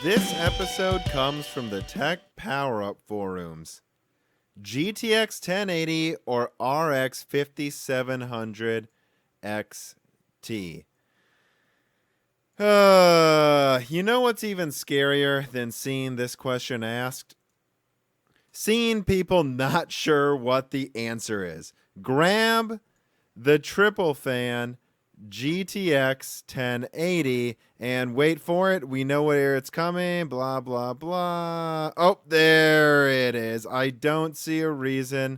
This episode comes from the Tech Power Up forums. GTX 1080 or RX 5700 XT. You know what's even scarier than seeing this question asked? Seeing people not sure what the answer is. Grab the triple fan GTX 1080 and wait for it. We know where it's coming. Blah, blah, blah. Oh, there it is. I don't see a reason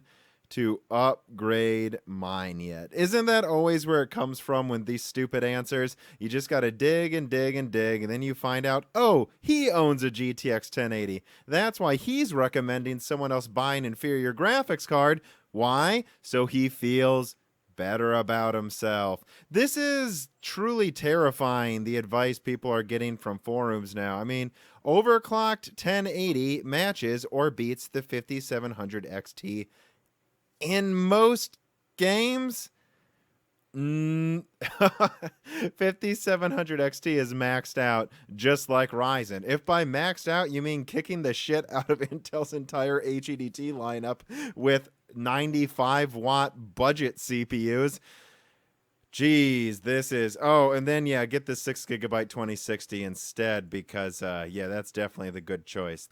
to upgrade mine yet. Isn't that always where it comes from when these stupid answers? You just got to dig and dig and dig, and then you find out, oh, he owns a GTX 1080. That's why he's recommending someone else buy an inferior graphics card. Why? So he feels better about himself. This is truly terrifying, the advice people are getting from forums now. I mean, overclocked 1080 matches or beats the 5700 XT in most games. 5700 XT is maxed out just like Ryzen. If by maxed out you mean kicking the shit out of Intel's entire HEDT lineup with 95 watt budget CPUs, geez, this is, oh, and then yeah, get the 6GB 2060 instead because yeah, that's definitely the good choice.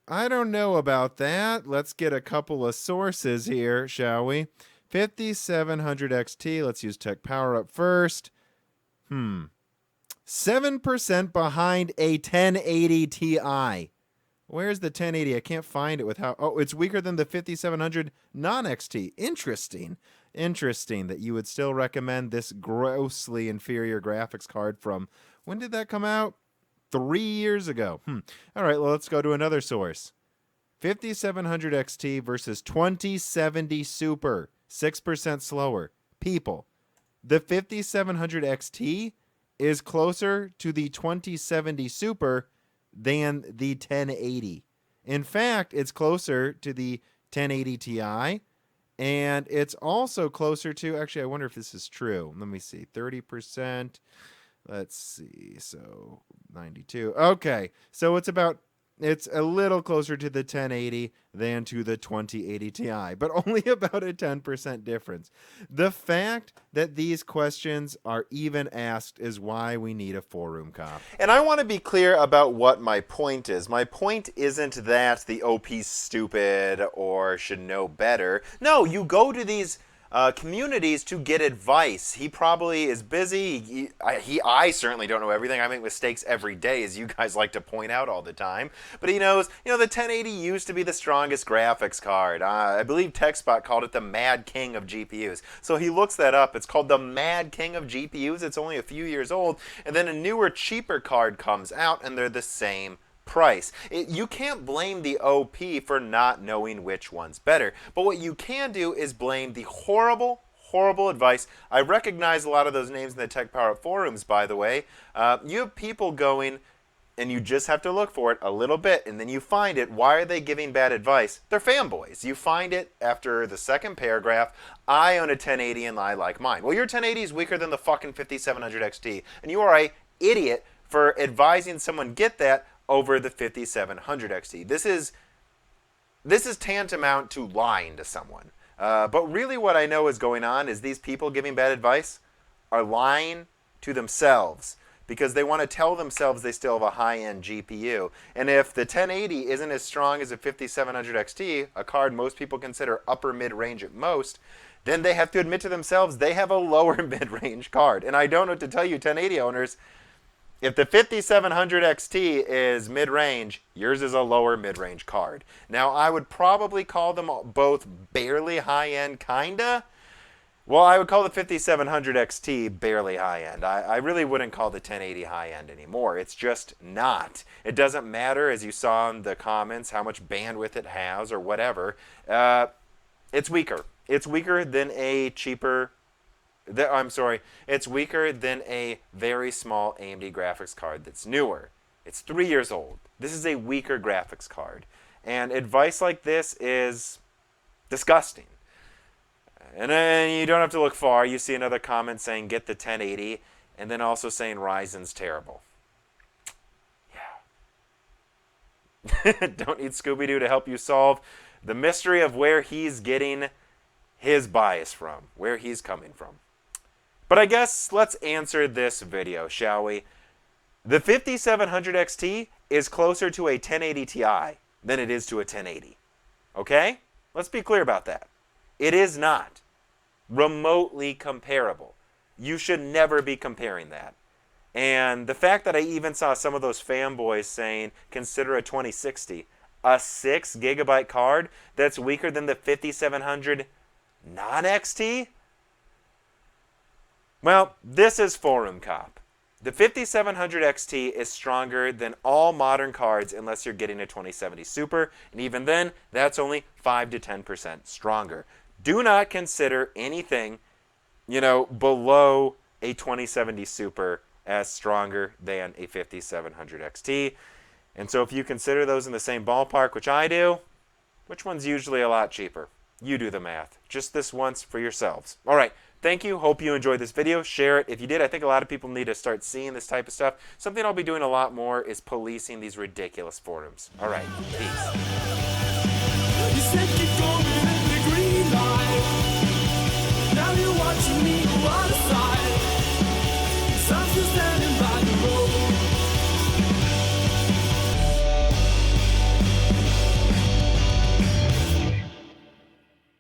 I don't know about that. Let's get a couple of sources here, shall we? 5700 XT, let's use Tech Power Up first. 7% behind a 1080 Ti. Where's the 1080? I can't find it with how... Oh, it's weaker than the 5700 non-XT. Interesting. Interesting that you would still recommend this grossly inferior graphics card from... When did that come out? 3 years ago. All right, well, let's go to another source. 5700 XT versus 2070 Super. 6% slower. People, the 5700 XT is closer to the 2070 Super than the 1080. In fact, it's closer to the 1080 Ti, and it's also closer to, actually, I wonder if this is true. Let me see, 30%. Let's see, so 92. Okay, so it's a little closer to the 1080 than to the 2080 Ti, but only about a 10% difference. The fact that these questions are even asked is why we need a forum cop. And I want to be clear about what my point is. My point isn't that the OP's stupid or should know better. No, you go to these communities to get advice. He probably is busy. I certainly don't know everything. I make mistakes every day, as you guys like to point out all the time. But he knows, the 1080 used to be the strongest graphics card. I believe TechSpot called it the Mad King of GPUs. So he looks that up. It's called the Mad King of GPUs. It's only a few years old. And then a newer, cheaper card comes out, and they're the same price. You can't blame the OP for not knowing which one's better. But what you can do is blame the horrible advice. I recognize a lot of those names in the Tech Power Up forums, by the way. You have people going, and you just have to look for it a little bit, and then you find it. Why are they giving bad advice? They're fanboys. You find it after the second paragraph. I own a 1080 and I like mine. Well, your 1080 is weaker than the fucking 5700 XT, and you are a idiot for advising someone get that over the 5700 XT. This is tantamount to lying to someone. But really what I know is going on is these people giving bad advice are lying to themselves because they want to tell themselves they still have a high-end GPU. And if the 1080 isn't as strong as a 5700 XT, a card most people consider upper mid-range at most, then they have to admit to themselves they have a lower mid-range card. And I don't know what to tell you, 1080 owners, if the 5700 XT is mid-range, yours is a lower mid-range card. Now, I would probably call them both barely high-end, kinda. Well, I would call the 5700 XT barely high-end. I really wouldn't call the 1080 high-end anymore. It's just not. It doesn't matter, as you saw in the comments, how much bandwidth it has or whatever. It's weaker. It's weaker than a cheaper... it's weaker than a very small AMD graphics card that's newer. It's 3 years old. This is a weaker graphics card. And advice like this is disgusting. And then you don't have to look far. You see another comment saying get the 1080, and then also saying Ryzen's terrible. Don't need Scooby-Doo to help you solve the mystery of where he's getting his bias from, where he's coming from. But I guess let's answer this video, shall we? The 5700 XT is closer to a 1080 Ti than it is to a 1080. Okay? Let's be clear about that. It is not remotely comparable. You should never be comparing that. And the fact that I even saw some of those fanboys saying, consider a 2060, a 6 gigabyte card that's weaker than the 5700 non-XT? Well, this is Forum Cop. The 5700 XT is stronger than all modern cards unless you're getting a 2070 Super, and even then, that's only 5 to 10% stronger. Do not consider anything, below a 2070 Super as stronger than a 5700 XT. And so if you consider those in the same ballpark, which I do, which one's usually a lot cheaper? You do the math. Just this once for yourselves. All right. Thank you. Hope you enjoyed this video. Share it. If you did, I think a lot of people need to start seeing this type of stuff. Something I'll be doing a lot more is policing these ridiculous forums. All right. Peace. You said keep going in the green light. Now you're watching me go on.